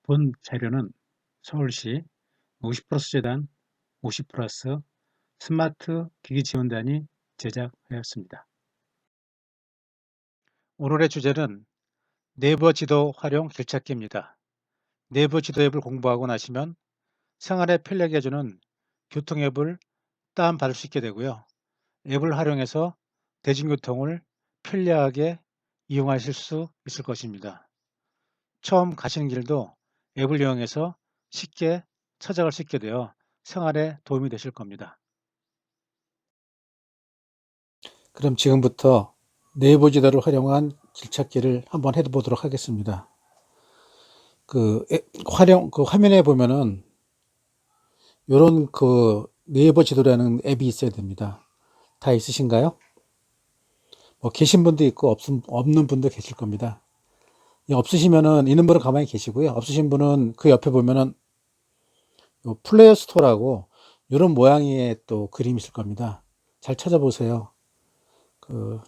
본 자료는 서울시 50플러스 재단 50플러스 스마트 기기지원단이 제작하였습니다. 오늘의 주제는 네이버 지도 활용 길찾기입니다. 네이버 지도 앱을 공부하고 나시면 생활에 편리하게 해주는 교통 앱을 다운받을 수 있게 되고요. 앱을 활용해서 대중교통을 편리하게 이용하실 수 있을 것입니다. 처음 가시는 길도 앱을 이용해서 쉽게 찾아갈 수 있게 되어 생활에 도움이 되실 겁니다. 그럼 지금부터 네이버 지도를 활용한 길찾기를 한번 해보도록 하겠습니다. 그 화면에 보면은 요런 네이버 지도라는 앱이 있어야 됩니다. 다 있으신가요? 뭐 계신 분도 있고 없는 분도 계실 겁니다. 없으시면은 있는 분은 가만히 계시고요. 없으신 분은 그 옆에 보면은 요 플레이어 스토어라고 이런 모양의 또 그림이 있을 겁니다. 잘 찾아보세요.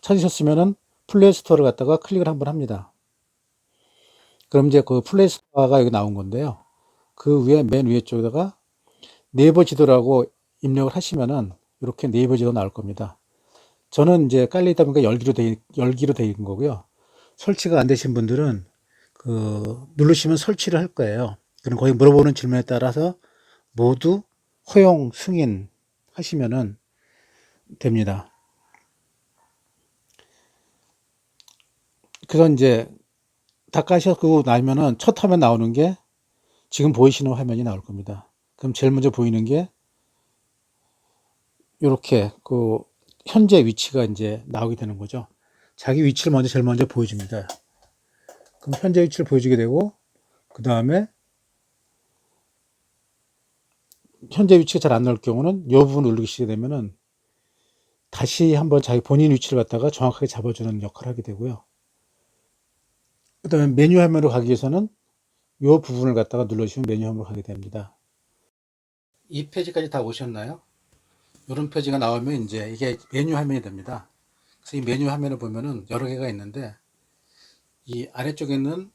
찾으셨으면은 플레이 스토어를 갖다가 클릭을 한번 합니다. 그럼 이제 그 플레이 스토어가 여기 나온 건데요. 그 위에 맨 위에 쪽에다가 네이버 지도라고 입력을 하시면은 이렇게 네이버 지도 나올 겁니다. 저는 이제 깔려있다 보니까 열기로 되어 있는 거고요. 설치가 안 되신 분들은 누르시면 설치를 할 거예요. 그럼 거기 물어보는 질문에 따라서 모두 허용 승인 하시면은 됩니다. 그래서 이제 다 까셨고 나면은 첫 화면 나오는 게 지금 보이시는 화면이 나올 겁니다. 그럼 제일 먼저 보이는 게 이렇게 현재 위치가 이제 나오게 되는 거죠. 자기 위치를 제일 먼저 보여줍니다. 그럼 현재 위치를 보여주게 되고 그 다음에 현재 위치가 잘 안 나올 경우는 이 부분 누르시게 되면은 다시 한번 자기 본인 위치를 갖다가 정확하게 잡아주는 역할을 하게 되고요. 그 다음에 메뉴 화면으로 가기 위해서는 이 부분을 갖다가 눌러주시면 메뉴 화면으로 가게 됩니다. 이 페이지까지 다 오셨나요? 이런 페이지가 나오면 이제 이게 메뉴 화면이 됩니다. 그래서 이 메뉴 화면을 보면은 여러 개가 있는데 이 아래쪽에 있는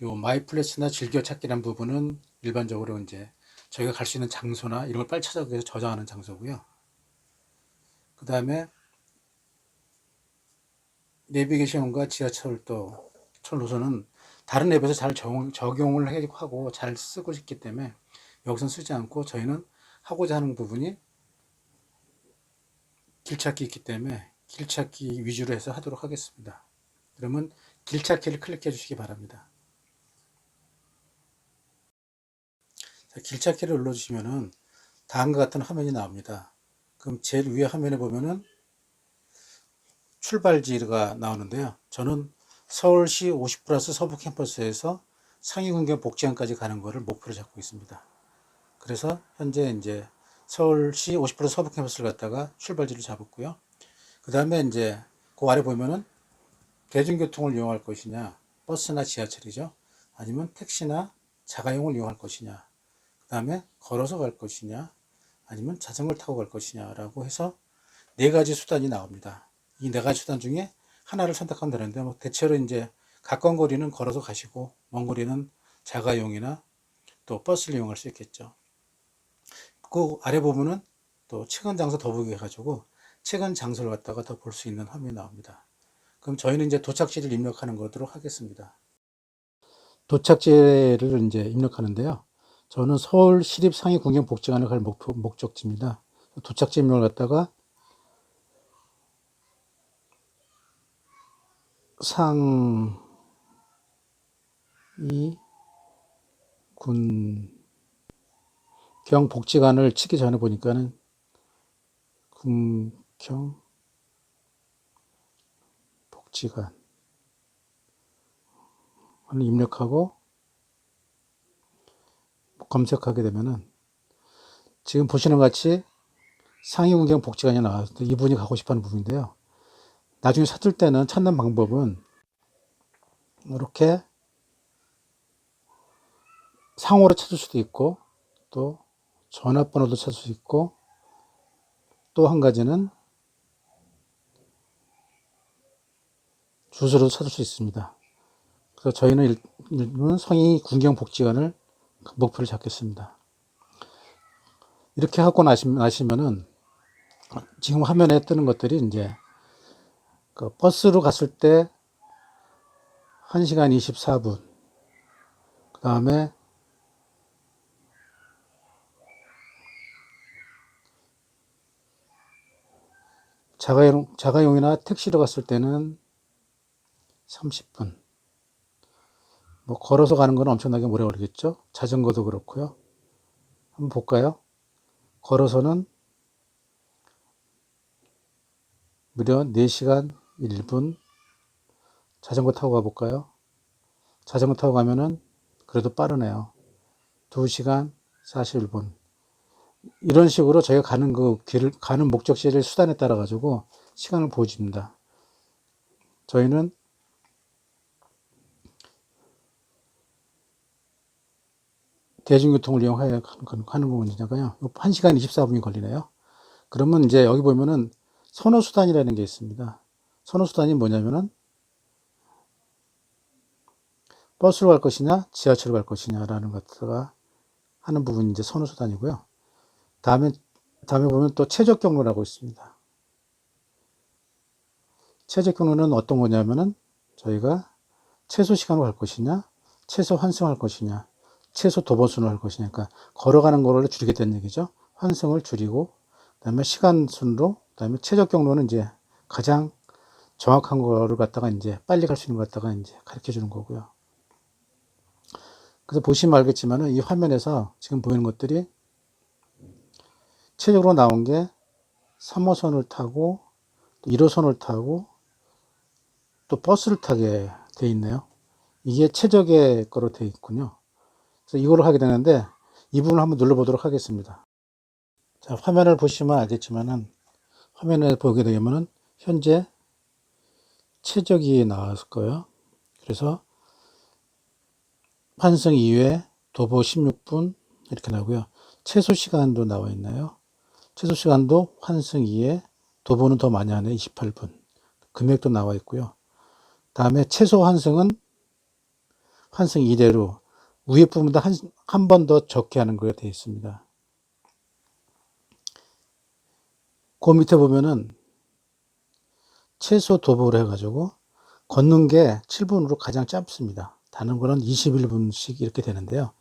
요 마이 플레이스나 즐겨찾기라는 부분은 일반적으로 이제 저희가 갈 수 있는 장소나 이런 걸 빨리 찾아오기 위해서 저장하는 장소고요. 그 다음에 내비게이션과 지하철도 철 노선은 다른 앱에서 잘 적용을 하고 잘 쓰고 있기 때문에 여기서 쓰지 않고 저희는 하고자 하는 부분이 길찾기 있기 때문에 길찾기 위주로 해서 하도록 하겠습니다. 그러면 길찾기를 클릭해 주시기 바랍니다. 자, 길찾기를 눌러주시면은 다음과 같은 화면이 나옵니다. 그럼 제일 위에 화면에 보면은 출발지가 나오는데요. 저는 서울시 50 플러스 서부 캠퍼스에서 상위군경 복지관까지 가는 것을 목표로 잡고 있습니다. 그래서 현재 이제 서울시 50 플러스 서부 캠퍼스를 갔다가 출발지를 잡았고요. 그 다음에 이제 그 아래 보면은 대중교통을 이용할 것이냐, 버스나 지하철이죠. 아니면 택시나 자가용을 이용할 것이냐, 그 다음에 걸어서 갈 것이냐, 아니면 자전거를 타고 갈 것이냐라고 해서 네 가지 수단이 나옵니다. 이 네 가지 수단 중에 하나를 선택하면 되는데, 뭐 대체로 이제 가까운 거리는 걸어서 가시고, 먼 거리는 자가용이나 또 버스를 이용할 수 있겠죠. 그 아래 부분은 또 최근 장소 더보기 해가지고 최근 장소를 갖다가 더 볼 수 있는 화면이 나옵니다. 그럼 저희는 이제 도착지를 입력하는 거도록 하겠습니다. 도착지를 이제 입력하는데요. 저는 서울 시립상위군경복지관을 갈 목적지입니다. 도착지 입력을 갖다가 상위군경복지관을 치기 전에 보니까는 군경복지관을 입력하고 검색하게 되면은 지금 보시는 것 같이 상위군경복지관이 나와서 이분이 가고 싶어하는 부분인데요. 나중에 찾을 때는 찾는 방법은 이렇게 상호로 찾을 수도 있고 또 전화번호도 찾을 수 있고 또 한 가지는 주소로 찾을 수 있습니다. 그래서 저희는 일부는 성이 군경복지관을 목표를 잡겠습니다. 이렇게 하고 나시면은 지금 화면에 뜨는 것들이 이제 그 버스로 갔을 때 1시간 24분, 그 다음에 자가용이나 택시로 갔을 때는 30분. 뭐 걸어서 가는 건 엄청나게 오래 걸리겠죠. 자전거도 그렇고요. 한번 볼까요? 걸어서는 무려 4시간 1분. 자전거 타고 가볼까요? 자전거 타고 가면은 그래도 빠르네요. 2시간 41분. 이런 식으로 저희가 가는 그 길을, 가는 목적지를 수단에 따라 가지고 시간을 보여줍니다. 저희는 대중교통을 이용하는 부분이니까요. 1시간 24분이 걸리네요. 그러면 이제 여기 보면은 선호수단이라는 게 있습니다. 선호수단이 뭐냐면은 버스로 갈 것이냐, 지하철로 갈 것이냐라는 것가 하는 부분이 이제 선호수단이고요. 다음에 보면 또 최적 경로라고 있습니다. 최적 경로는 어떤 거냐면은 저희가 최소 시간으로 갈 것이냐, 최소 환승할 것이냐, 최소 도보순을 할 것이냐. 그러니까 걸어가는 거를 줄이겠다는 얘기죠. 환승을 줄이고, 그다음에 시간 순으로, 그다음에 최적 경로는 이제 가장 정확한 거를 갖다가 이제 빨리 갈 수 있는 것 갖다가 이제 가르쳐 주는 거고요. 그래서 보시면 알겠지만은 이 화면에서 지금 보이는 것들이 최적으로 나온 게 3호선을 타고 또 1호선을 타고 또 버스를 타게 돼 있네요. 이게 최적의 거로 돼 있군요. 그래서 이거를 하게 되는데 이 부분을 한번 눌러보도록 하겠습니다. 자, 화면을 보시면 알겠지만은 화면에 보게 되면은 현재 최적이 나왔을 거예요. 그래서 환승 이후에 도보 16분 이렇게 나오고요. 최소 시간도 나와 있나요? 최소 시간도 환승 이후에 도보는 더 많이 하네 28분. 금액도 나와 있고요. 다음에 최소 환승은 환승 이대로 위에 부분도 한 번 더 적게 하는 거에 되어 있습니다. 그 밑에 보면은 최소 도보를 해가지고 걷는 게 7분으로 가장 짧습니다. 다른 거는 21분씩 이렇게 되는데요.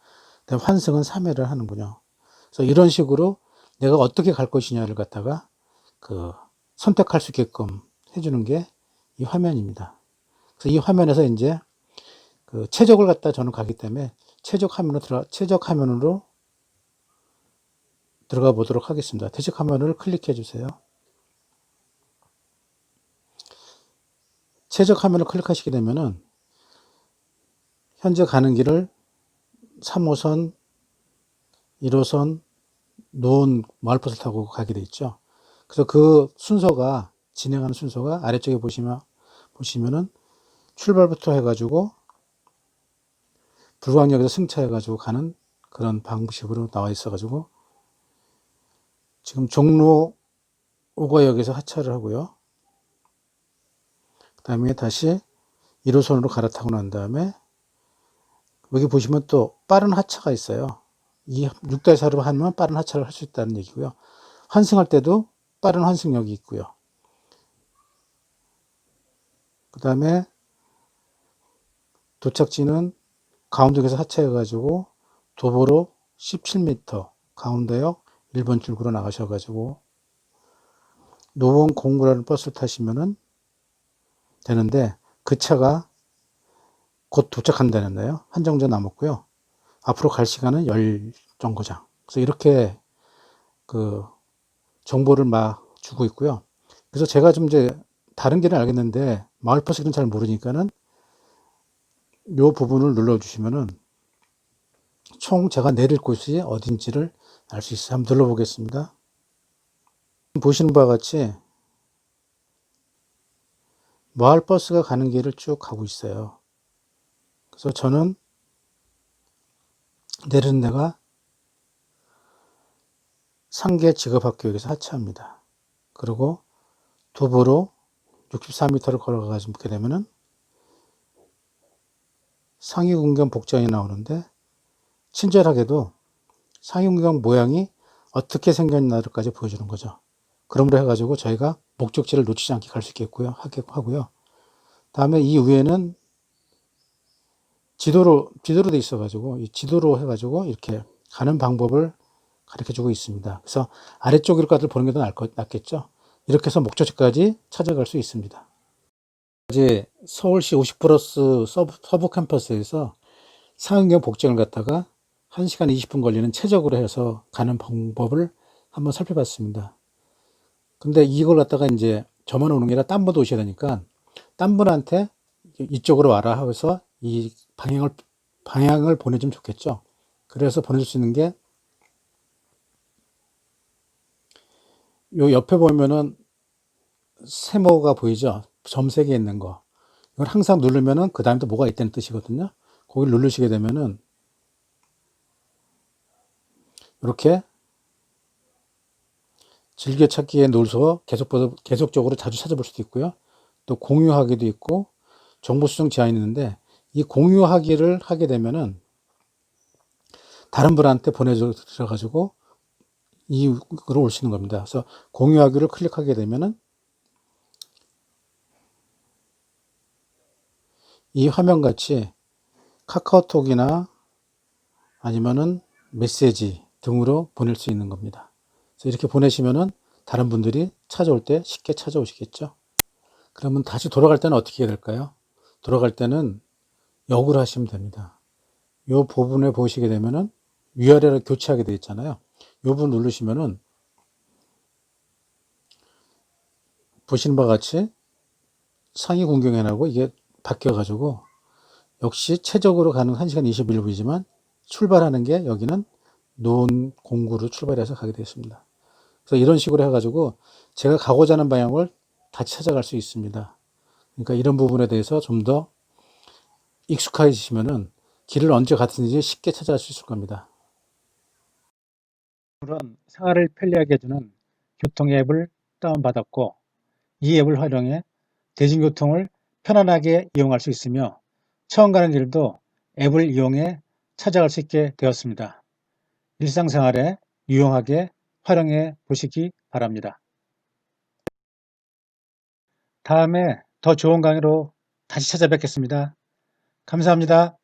환승은 3회를 하는군요. 그래서 이런 식으로 내가 어떻게 갈 것이냐를 갖다가 그 선택할 수 있게끔 해주는 게 이 화면입니다. 그래서 이 화면에서 이제 그 최적을 갖다 저는 가기 때문에 최적 화면으로 들어가 보도록 하겠습니다. 최적 화면을 클릭해 주세요. 최적 화면을 클릭하시게 되면은 현재 가는 길을 3호선, 1호선, 노원 마을버스를 타고 가게 돼 있죠. 그래서 그 순서가 진행하는 순서가 아래쪽에 보시면은 출발부터 해가지고 불광역에서 승차해가지고 가는 그런 방식으로 나와 있어가지고 지금 종로 오거역에서 하차를 하고요. 그 다음에 다시 1호선으로 갈아타고 난 다음에 여기 보시면 또 빠른 하차가 있어요. 이 6-4로 하면 빠른 하차를 할 수 있다는 얘기고요. 환승할 때도 빠른 환승역이 있고요. 그 다음에 도착지는 가운데에서 하차해가지고 도보로 17m 가운데역 1번 출구로 나가셔가지고 노원 공구라는 버스를 타시면은 되는데 그 차가 곧 도착한다는데요. 한정차 남았고요. 앞으로 갈 시간은 10정거장. 그래서 이렇게 그 정보를 막 주고 있고요. 그래서 제가 좀 이제 다른 길은 알겠는데 마을버스는 잘 모르니까는 요 부분을 눌러주시면은 총 제가 내릴 곳이 어딘지를 알 수 있어요. 한번 눌러보겠습니다. 보시는 바와 같이 마을버스가 가는 길을 쭉 가고 있어요. 그래서 저는 내리는 데가 상계 직업학교역에서 하차합니다. 그리고 도보로 64m를 걸어가게 되면은 상위군경 복장이 나오는데 친절하게도 상위군경 모양이 어떻게 생겼나를까지 보여주는 거죠. 그러므로 해가지고 저희가 목적지를 놓치지 않게 갈 수 있겠고요. 하고요. 다음에 이 위에는 지도로 돼 있어가지고 이 지도로 해가지고 이렇게 가는 방법을 가르쳐주고 있습니다. 그래서 아래쪽 일과들 보는 게 더 낫겠죠. 이렇게 해서 목적지까지 찾아갈 수 있습니다. 이제 서울시 50플러스 서부 캠퍼스에서 상은경 복장을 갖다가 1시간 20분 걸리는 최적으로 해서 가는 방법을 한번 살펴봤습니다. 근데 이걸 갖다가 이제 저만 오는 게 아니라 딴 분도 오셔야 되니까 딴 분한테 이쪽으로 와라 하고서 이 방향을 보내주면 좋겠죠. 그래서 보내줄 수 있는 게 요 옆에 보면은 세모가 보이죠? 점 3개 있는 거. 이걸 항상 누르면은 그 다음에 또 뭐가 있다는 뜻이거든요. 거기를 누르시게 되면은 이렇게 즐겨찾기에 눌러서 계속적으로 자주 찾아볼 수도 있고요. 또 공유하기도 있고 정보 수정 제한이 있는데 이 공유하기를 하게 되면은 다른 분한테 보내줘가지고 이으로 올 수 있는 겁니다. 그래서 공유하기를 클릭하게 되면은 이 화면 같이 카카오톡이나 아니면은 메시지 등으로 보낼 수 있는 겁니다. 그래서 이렇게 보내시면은 다른 분들이 찾아올 때 쉽게 찾아오시겠죠. 그러면 다시 돌아갈 때는 어떻게 해야 될까요? 돌아갈 때는 역을 하시면 됩니다. 이 부분에 보시게 되면은 위아래로 교체하게 되어 있잖아요. 이 부분 누르시면은 보시는 바와 같이 상위 공경연하고 이게 바뀌어 가지고 역시 최적으로 가는 1시간 21분이지만 출발하는 게 여기는 논 공구로 출발해서 가게 되었습니다. 그래서 이런 식으로 해가지고 제가 가고자 하는 방향을 다시 찾아갈 수 있습니다. 그러니까 이런 부분에 대해서 좀 더 익숙해지시면은 길을 언제 갔든지 쉽게 찾아갈 수 있을 겁니다. 오늘은 생활을 편리하게 해주는 교통 앱을 다운받았고 이 앱을 활용해 대중교통을 편안하게 이용할 수 있으며 처음 가는 길도 앱을 이용해 찾아갈 수 있게 되었습니다. 일상생활에 유용하게 활용해 보시기 바랍니다. 다음에 더 좋은 강의로 다시 찾아뵙겠습니다. 감사합니다.